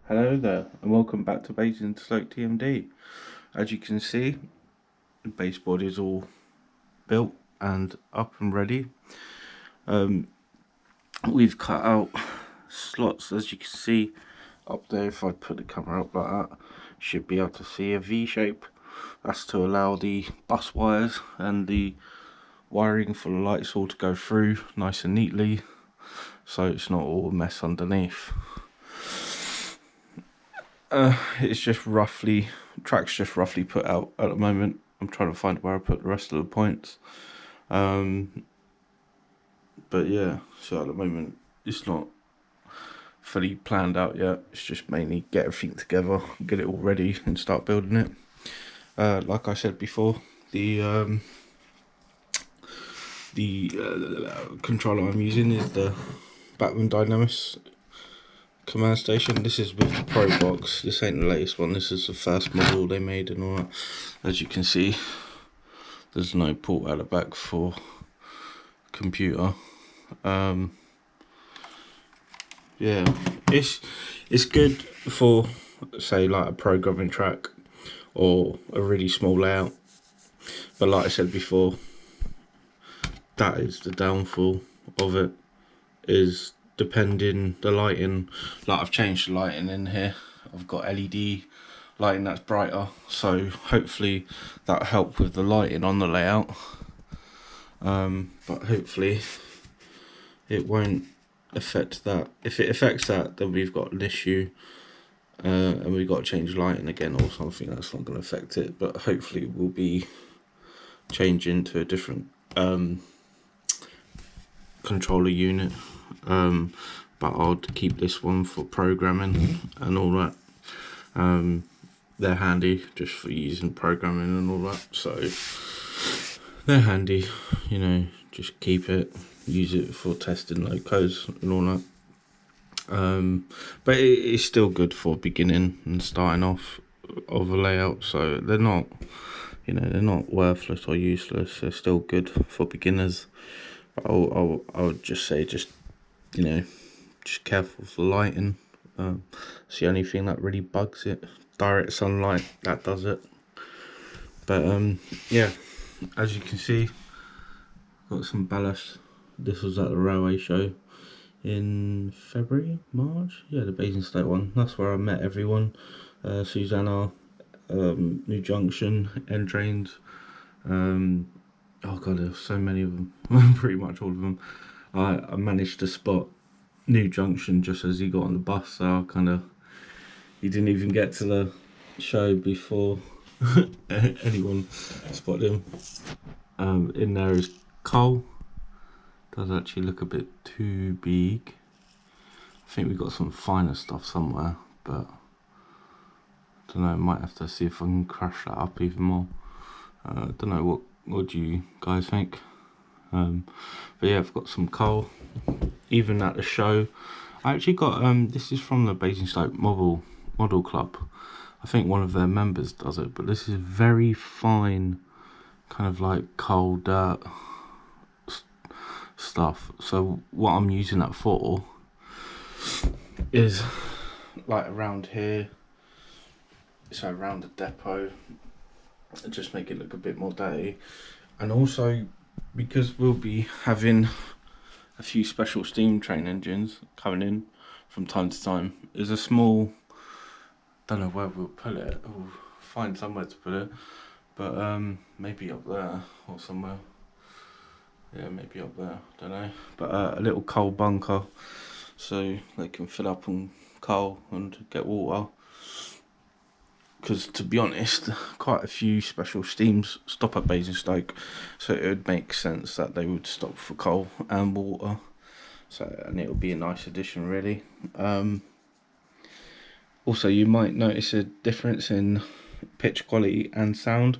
Hello there, and welcome back to Basingstoke TMD. As you can see, the baseboard is all built and up and ready. We've cut out slots, as you can see up there. If I put the camera up like that, you should be able to see a V shape. That's to allow the bus wires and the wiring for the lights all to go through nice and neatly, so it's not all a mess underneath. It's just roughly, track's just roughly put out at the moment. I'm trying to find where I put the rest of the points. But yeah, so at the moment it's not fully planned out yet. It's just mainly get everything together, get it all ready and start building it. Like I said before, the controller I'm using is the Batman Dynamics command station. This is with the Pro box. This ain't the latest one. This is the first model they made and all that. As you can see, there's no port at the back for computer. Yeah, it's good for, say, like a programming track or a really small layout. But like I said before, that is the downfall of it, is depending the lighting. Like, I've changed the lighting in here. I've got LED lighting that's brighter, so hopefully that'll help with the lighting on the layout. But hopefully it won't affect that. If it affects that, then we've got an issue, and we've got to change lighting again or something. That's not going to affect it, but hopefully we'll be changing to a different controller unit. But I'll keep this one for programming and all that. They're handy just for using programming and all that, so they're handy, you know. Just keep it, use it for testing low codes and all that. But it's still good for beginning and starting off of a layout, so they're not, you know, they're not worthless or useless. They're still good for beginners. I would just say, just, you know, just careful with the lighting. It's the only thing that really bugs it. Direct sunlight, that does it. But yeah, as you can see, got some ballast. This was at the railway show in February, March. Yeah, the Basingstoke one. That's where I met everyone. Susanna, New Junction, End Trains. Oh god, there's so many of them. Pretty much all of them. I managed to spot New Junction just as he got on the bus, so I kind of, he didn't even get to the show before anyone spotted him. In there is Cole. Does actually look a bit too big. I think we got some finer stuff somewhere, but I don't know, might have to see if I can crash that up even more. I don't know, what do you guys think? But yeah, I've got some coal. Even at the show, I actually got this is from the Basingstoke Model Club. I think one of their members does it, but this is very fine, kind of like coal dirt stuff. So what I'm using that for is like around here, so around the depot, just make it look a bit more dirty. And also because we'll be having a few special steam train engines coming in from time to time, there's a small, don't know where we'll put it, we'll find somewhere to put it, but maybe up there or somewhere. Yeah, maybe up there, don't know. But a little coal bunker, so they can fill up on coal and get water. Because to be honest, quite a few special steams stop at Basingstoke, so it would make sense that they would stop for coal and water. So, and it would be a nice addition, really. Also, you might notice a difference in pitch quality and sound.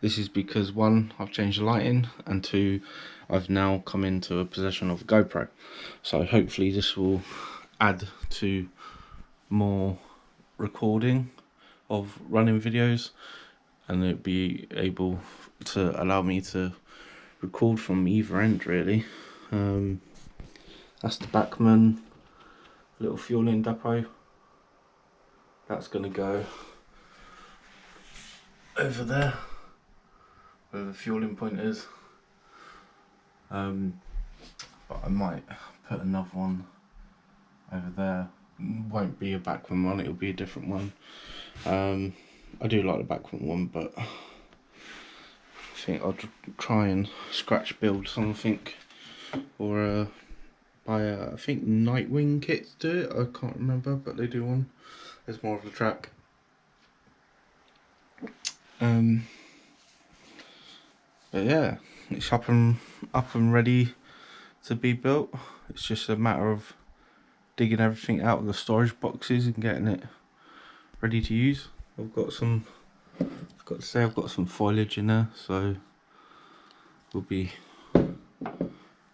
This is because, one, I've changed the lighting, and two, I've now come into a possession of a GoPro. So hopefully this will add to more recording of running videos, and it'll be able to allow me to record from either end, really. That's the Backman little fueling depot. That's gonna go over there where the fueling point is. But I might put another one over there. Won't be a backroom one, it'll be a different one. I do like the backroom one, but I think I'll try and scratch build something, or buy I think Nightwing kits do it, I can't remember, but they do one. There's more of the track. But yeah, it's up and ready to be built. It's just a matter of digging everything out of the storage boxes and getting it ready to use. I've got to say I've got some foliage in there, so we'll be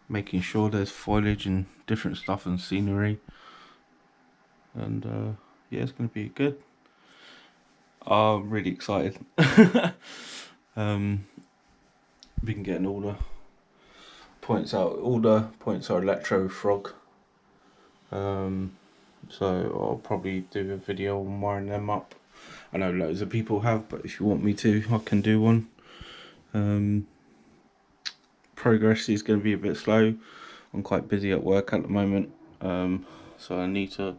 making sure there's foliage and different stuff and scenery, and yeah, it's going to be good. I'm really excited. Been getting all the points out. All the points are Electro Frog. So I'll probably do a video on wiring them up. I know loads of people have, but if you want me to, I can do one. Progress is going to be a bit slow. I'm quite busy at work at the moment, so I need to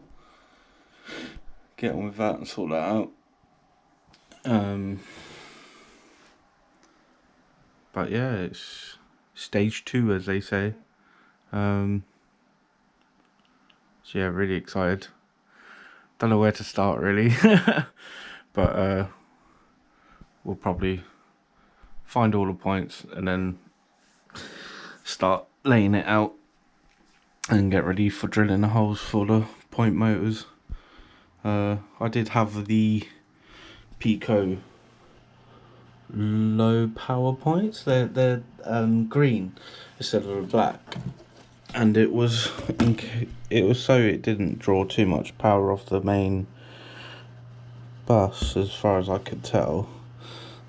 get on with that and sort that out. But yeah, it's stage 2, as they say. So yeah, really excited. Don't know where to start really, but we'll probably find all the points and then start laying it out and get ready for drilling the holes for the point motors. I did have the Pico low power points. They're green instead of the black, and it was so it didn't draw too much power off the main bus, as far as I could tell.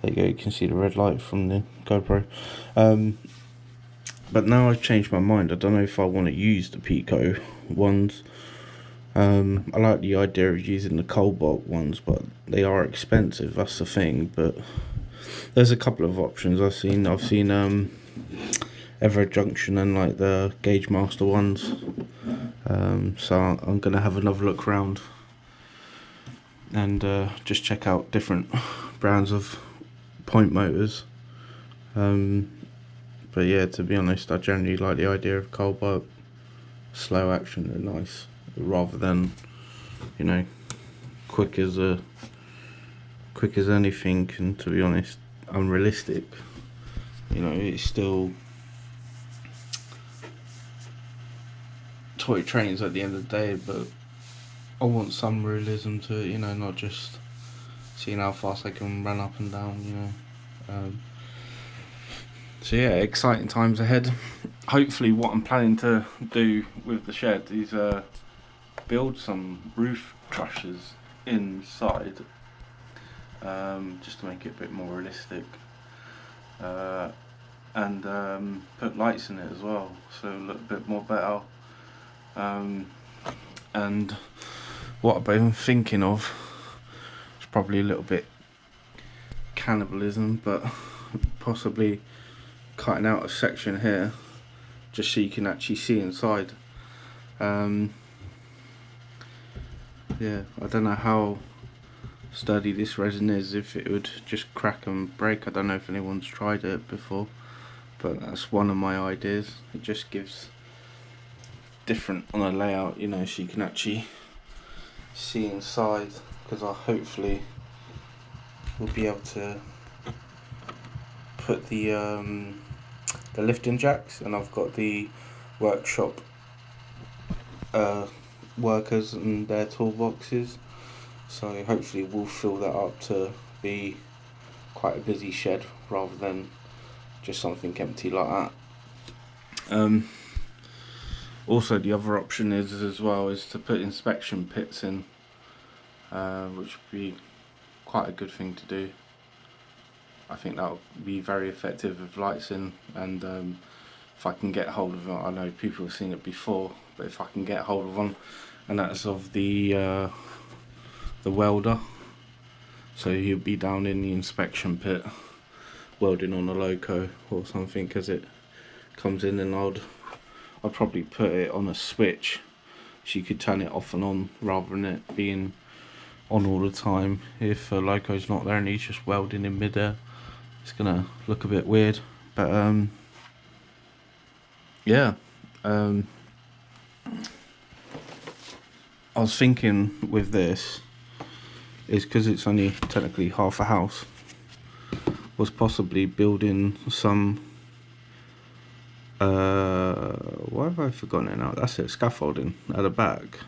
There you go, you can see the red light from the GoPro. But now I've changed my mind. I don't know if I want to use the Pico ones. I like the idea of using the Cobalt ones, but they are expensive, that's the thing. But there's a couple of options I've seen Ever Junction and like the Gauge Master ones. So I'm gonna have another look around and just check out different brands of point motors. But yeah, to be honest, I generally like the idea of Cobalt. Slow action, they're nice, rather than, you know, quick as anything, and to be honest, unrealistic. You know, it's still toy trains at the end of the day, but I want some realism to it, you know, not just seeing how fast they can run up and down, you know. So yeah, exciting times ahead. Hopefully what I'm planning to do with the shed is build some roof trusses inside, just to make it a bit more realistic, and put lights in it as well, so it'll look a bit more better. And what I've been thinking of is probably a little bit cannibalism, but possibly cutting out a section here just so you can actually see inside. Yeah, I don't know how sturdy this resin is, if it would just crack and break. I don't know if anyone's tried it before, but that's one of my ideas. It just gives different on a layout, you know, so you can actually see inside, because I hopefully will be able to put the lifting jacks, and I've got the workshop workers and their toolboxes, so hopefully we'll fill that up to be quite a busy shed rather than just something empty like that. Also, the other option is to put inspection pits in, which would be quite a good thing to do. I think that would be very effective with lights in, and if I can get hold of it, I know people have seen it before, but if I can get hold of one, and that's of the the welder. So he'll be down in the inspection pit welding on a loco or something as it comes in, and I'd probably put it on a switch so you could turn it off and on rather than it being on all the time. If a loco's not there and he's just welding in midair, it's gonna look a bit weird. But yeah, I was thinking with this is because it's only technically half a house, was possibly building some why have I forgotten it now? That's it, scaffolding at the back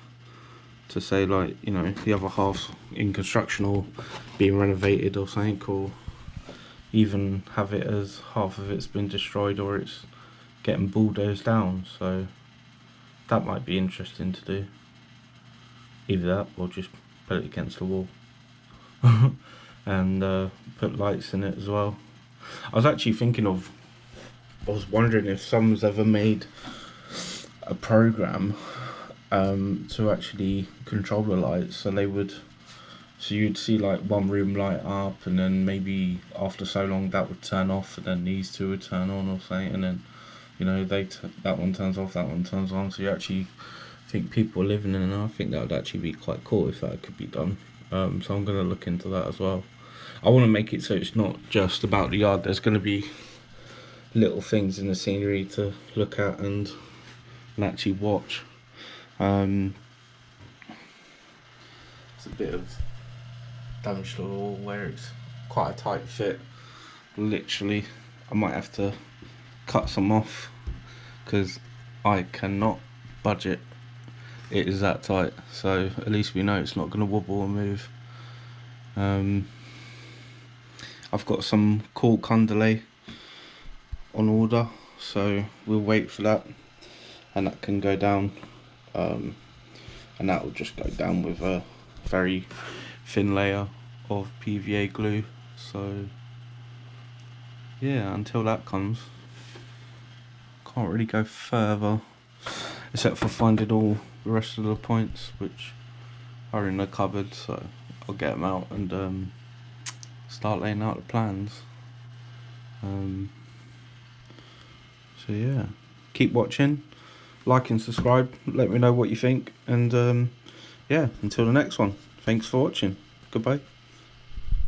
to say, like, you know, the other half's in construction or being renovated or something, or even have it as half of it's been destroyed or it's getting bulldozed down. So that might be interesting to do. Either that or just put it against the wall and put lights in it as well. I was actually thinking of, I was wondering if someone's ever made a program to actually control the lights, so you'd see like one room light up, and then maybe after so long that would turn off, and then these two would turn on or something, and then, you know, that one turns off, that one turns on, so you actually think people are living in it. And I think that would actually be quite cool if that could be done. So I'm going to look into that as well. I want to make it so it's not just about the yard. There's going to be little things in the scenery to look at and actually watch. There's a bit of damage to the wall where it's quite a tight fit. Literally, I might have to cut some off because I cannot budget. It is that tight, so at least we know it's not going to wobble or move. I've got some cork underlay on order, so we'll wait for that, and that can go down, and that will just go down with a very thin layer of PVA glue. So yeah, until that comes, can't really go further except for finding all the rest of the points which are in the cupboard. So I'll get them out and start laying out the plans. So yeah, keep watching, like and subscribe, let me know what you think, and yeah, until the next one, thanks for watching, goodbye.